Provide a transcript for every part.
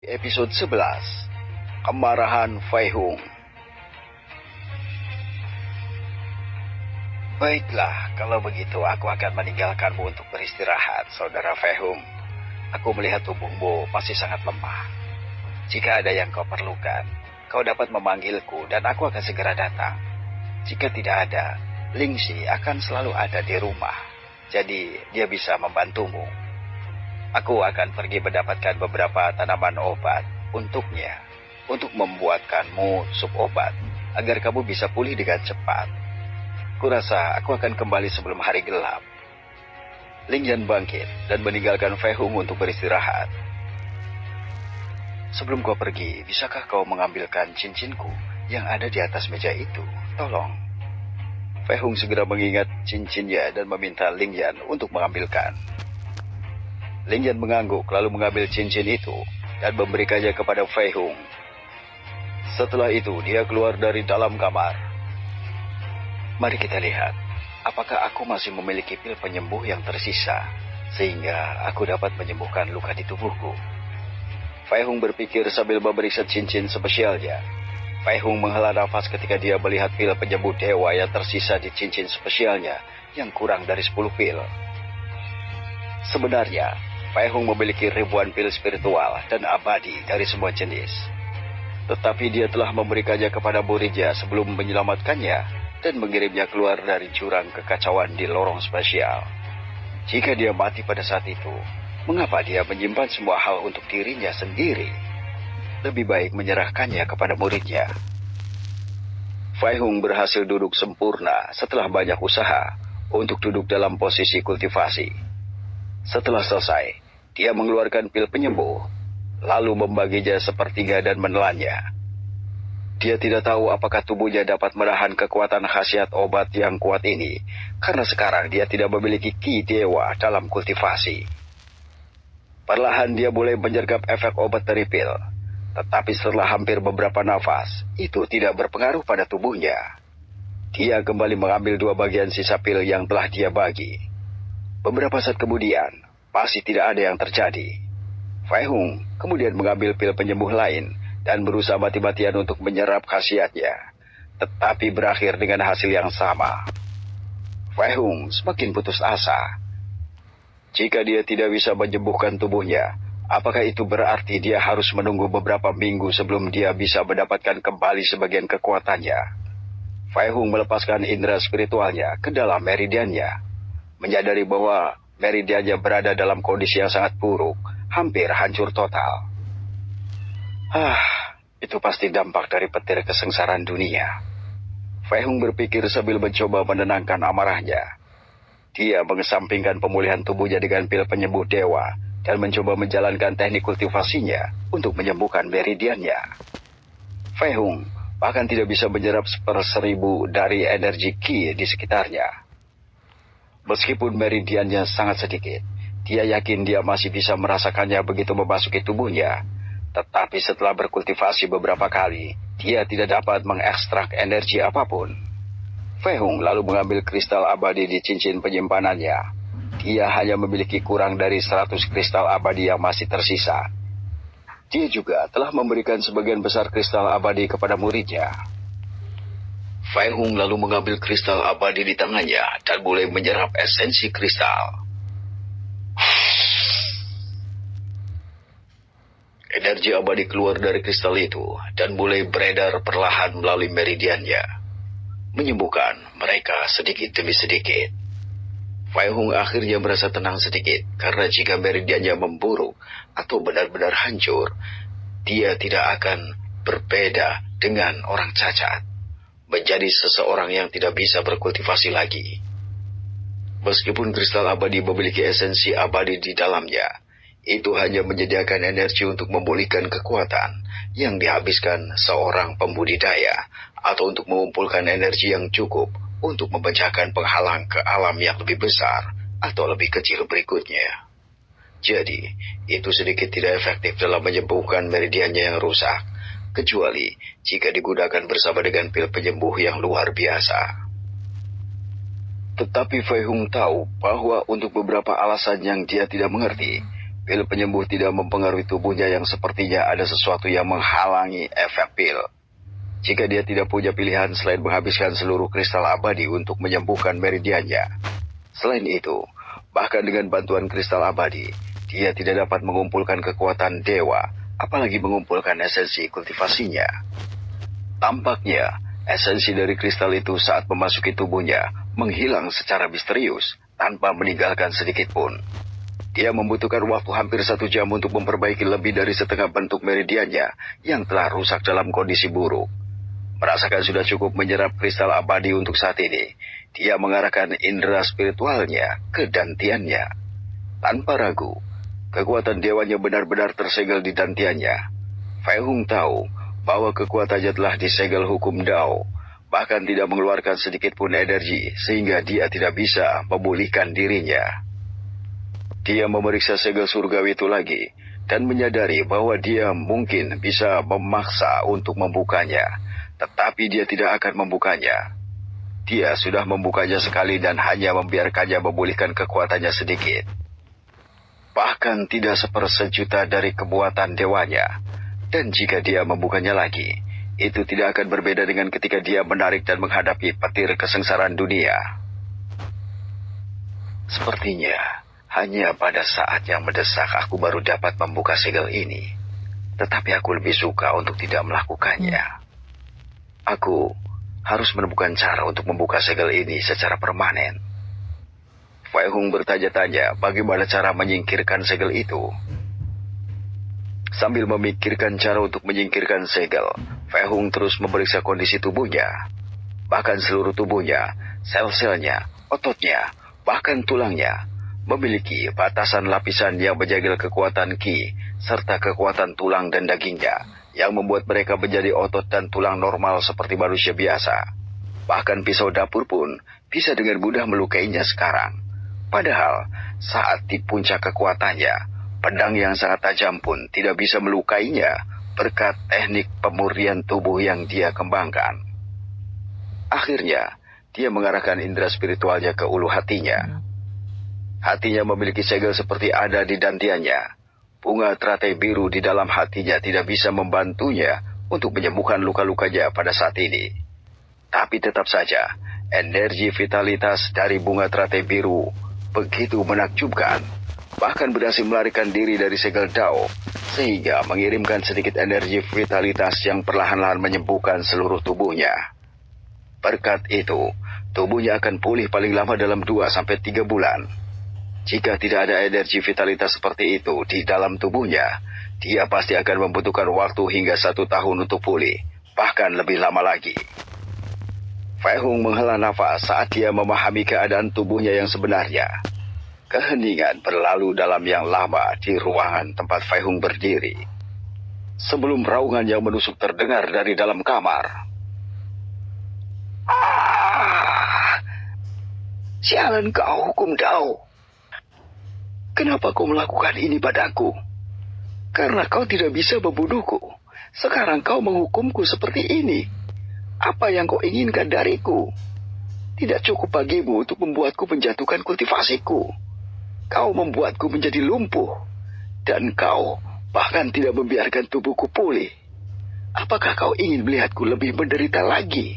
Episode 11, Kemarahan Fei Hung. Baiklah, kalau begitu aku akan meninggalkanmu untuk beristirahat, Saudara Fei Hung. Aku melihat tubuhmu masih sangat lemah. Jika ada yang kau perlukan, kau dapat memanggilku dan aku akan segera datang. Jika tidak ada, Ling Xi akan selalu ada di rumah. Jadi dia bisa membantumu. Aku akan pergi mendapatkan beberapa tanaman obat untuknya, untuk membuatkanmu sup obat, agar kamu bisa pulih dengan cepat. Kurasa aku akan kembali sebelum hari gelap. Ling Yan bangkit dan meninggalkan Fei Hung untuk beristirahat. Sebelum kau pergi, bisakah kau mengambilkan cincinku yang ada di atas meja itu? Tolong. Fei Hung segera mengingat cincinnya dan meminta Ling Yan untuk mengambilkan. Ling Yan mengangguk lalu mengambil cincin itu dan memberikannya kepada Fei Hung. Setelah itu dia keluar dari dalam kamar. Mari kita lihat, apakah aku masih memiliki pil penyembuh yang tersisa, sehingga aku dapat menyembuhkan luka di tubuhku. Fei Hung berpikir sambil memeriksa cincin spesialnya. Fei Hung menghela nafas ketika dia melihat pil penyembuh dewa yang tersisa di cincin spesialnya yang kurang dari 10 pil. Sebenarnya, Fei Hung memiliki ribuan pil spiritual dan abadi dari semua jenis. Tetapi dia telah memberikannya kepada muridnya sebelum menyelamatkannya dan mengirimnya keluar dari jurang kekacauan di lorong spesial. Jika dia mati pada saat itu, mengapa dia menyimpan semua hal untuk dirinya sendiri? Lebih baik menyerahkannya kepada muridnya. Fei Hung berhasil duduk sempurna setelah banyak usaha untuk duduk dalam posisi kultivasi. Setelah selesai, dia mengeluarkan pil penyembuh, lalu membaginya sepertiga dan menelannya. Dia tidak tahu apakah tubuhnya dapat menahan kekuatan khasiat obat yang kuat ini, karena sekarang dia tidak memiliki ki dewa dalam kultivasi. Perlahan dia mulai menyergap efek obat dari pil, tetapi setelah hampir beberapa nafas, itu tidak berpengaruh pada tubuhnya. Dia kembali mengambil 2 bagian sisa pil yang telah dia bagi. Beberapa saat kemudian, masih tidak ada yang terjadi. Fei Hung kemudian mengambil pil penyembuh lain dan berusaha mati-matian untuk menyerap khasiatnya, tetapi berakhir dengan hasil yang sama. Fei Hung semakin putus asa. Jika dia tidak bisa menyembuhkan tubuhnya, apakah itu berarti dia harus menunggu beberapa minggu sebelum dia bisa mendapatkan kembali sebagian kekuatannya? Fei Hung melepaskan indera spiritualnya ke dalam meridiannya, menyadari bahwa meridiannya berada dalam kondisi yang sangat buruk, hampir hancur total. Itu pasti dampak dari petir kesengsaraan dunia. Fei Hung berpikir sambil mencoba menenangkan amarahnya. Dia mengesampingkan pemulihan tubuhnya dengan pil penyembuh dewa dan mencoba menjalankan teknik kultivasinya untuk menyembuhkan meridiannya. Fei Hung bahkan tidak bisa menyerap 1/1000 dari energi ki di sekitarnya. Meskipun meridiannya sangat sedikit, dia yakin dia masih bisa merasakannya begitu memasuki tubuhnya. Tetapi setelah berkultivasi beberapa kali, dia tidak dapat mengekstrak energi apapun. Fei Hung lalu mengambil kristal abadi di cincin penyimpanannya. Dia hanya memiliki kurang dari 100 kristal abadi yang masih tersisa. Dia juga telah memberikan sebagian besar kristal abadi kepada muridnya. Fei Hung lalu mengambil kristal abadi di tangannya dan mulai menyerap esensi kristal. Energi abadi keluar dari kristal itu dan mulai beredar perlahan melalui meridiannya, menyembuhkan mereka sedikit demi sedikit. Fei Hung akhirnya merasa tenang sedikit karena jika meridiannya memburuk atau benar-benar hancur, dia tidak akan berbeda dengan orang cacat, menjadi seseorang yang tidak bisa berkultivasi lagi. Meskipun kristal abadi memiliki esensi abadi di dalamnya, itu hanya menyediakan energi untuk memulihkan kekuatan yang dihabiskan seorang pembudidaya atau untuk mengumpulkan energi yang cukup untuk memecahkan penghalang ke alam yang lebih besar atau lebih kecil berikutnya. Jadi, itu sedikit tidak efektif dalam menyembuhkan meridiannya yang rusak, kecuali jika digunakan bersama dengan pil penyembuh yang luar biasa. Tetapi Fei Hung tahu bahwa untuk beberapa alasan yang dia tidak mengerti, Pil penyembuh tidak mempengaruhi tubuhnya yang sepertinya ada sesuatu yang menghalangi efek pil. Jika dia tidak punya pilihan selain menghabiskan seluruh kristal abadi untuk menyembuhkan meridiannya. Selain itu, bahkan dengan bantuan kristal abadi, dia tidak dapat mengumpulkan kekuatan dewa, apalagi mengumpulkan esensi kultivasinya. Tampaknya, esensi dari kristal itu saat memasuki tubuhnya menghilang secara misterius tanpa meninggalkan sedikit pun. Dia membutuhkan waktu hampir 1 jam untuk memperbaiki lebih dari setengah bentuk meridiannya yang telah rusak dalam kondisi buruk. Merasakan sudah cukup menyerap kristal abadi untuk saat ini, dia mengarahkan indera spiritualnya ke dantiannya. Tanpa ragu, kekuatan dewanya benar-benar tersegel di dantiannya. Fei Hung tahu bahwa kekuatannya telah disegel hukum Dao, bahkan tidak mengeluarkan sedikit pun energi sehingga dia tidak bisa memulihkan dirinya. Dia memeriksa segel surgawi itu lagi dan menyadari bahwa dia mungkin bisa memaksa untuk membukanya, tetapi dia tidak akan membukanya. Dia sudah membukanya sekali dan hanya membiarkannya memulihkan kekuatannya sedikit. Bahkan tidak sepersejuta dari kekuatan dewanya. Dan jika dia membukanya lagi, itu tidak akan berbeda dengan ketika dia menarik dan menghadapi petir kesengsaraan dunia. Sepertinya hanya pada saat yang mendesak aku baru dapat membuka segel ini. Tetapi aku lebih suka untuk tidak melakukannya. Aku harus menemukan cara untuk membuka segel ini secara permanen. Fei Hung bertanya-tanya bagaimana cara menyingkirkan segel itu. Sambil memikirkan cara untuk menyingkirkan segel, Fei Hung terus memeriksa kondisi tubuhnya. Bahkan seluruh tubuhnya, sel-selnya, ototnya, bahkan tulangnya, memiliki batasan lapisan yang menjaga kekuatan Qi, serta kekuatan tulang dan dagingnya, yang membuat mereka menjadi otot dan tulang normal seperti manusia biasa. Bahkan pisau dapur pun bisa dengan mudah melukainya sekarang. Padahal, saat di puncak kekuatannya, pedang yang sangat tajam pun tidak bisa melukainya berkat teknik pemurnian tubuh yang dia kembangkan. Akhirnya, dia mengarahkan indera spiritualnya ke ulu hatinya. Hatinya memiliki segel seperti ada di dantiannya. Bunga teratai biru di dalam hatinya tidak bisa membantunya untuk menyembuhkan luka-lukanya pada saat ini. Tapi tetap saja, energi vitalitas dari bunga teratai biru begitu menakjubkan, bahkan berhasil melarikan diri dari segel Dao, sehingga mengirimkan sedikit energi vitalitas yang perlahan-lahan menyembuhkan seluruh tubuhnya. Berkat itu, tubuhnya akan pulih paling lama dalam 2-3 bulan. Jika tidak ada energi vitalitas seperti itu di dalam tubuhnya, dia pasti akan membutuhkan waktu hingga 1 tahun untuk pulih, bahkan lebih lama lagi. Fei Hung menghela nafas saat dia memahami keadaan tubuhnya yang sebenarnya. Keheningan berlalu dalam yang lama di ruangan tempat Fei Hung berdiri. Sebelum raungan yang menusuk terdengar dari dalam kamar. Sialan kau, hukum Dao. Kenapa kau melakukan ini padaku? Karena kau tidak bisa membunuhku. Sekarang kau menghukumku seperti ini. Apa yang kau inginkan dariku? Tidak cukup bagimu untuk membuatku menjatuhkan kultivasiku. Kau membuatku menjadi lumpuh. Dan kau bahkan tidak membiarkan tubuhku pulih. Apakah kau ingin melihatku lebih menderita lagi?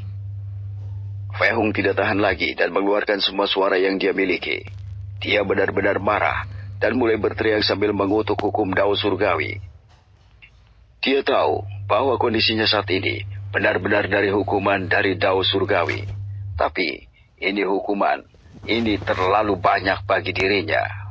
Fei Hung tidak tahan lagi dan mengeluarkan semua suara yang dia miliki. Dia benar-benar marah dan mulai berteriak sambil mengutuk hukum Dao surgawi. Dia tahu bahwa kondisinya saat ini benar-benar dari hukuman dari Dao surgawi. Tapi ini hukuman, ini terlalu banyak bagi dirinya.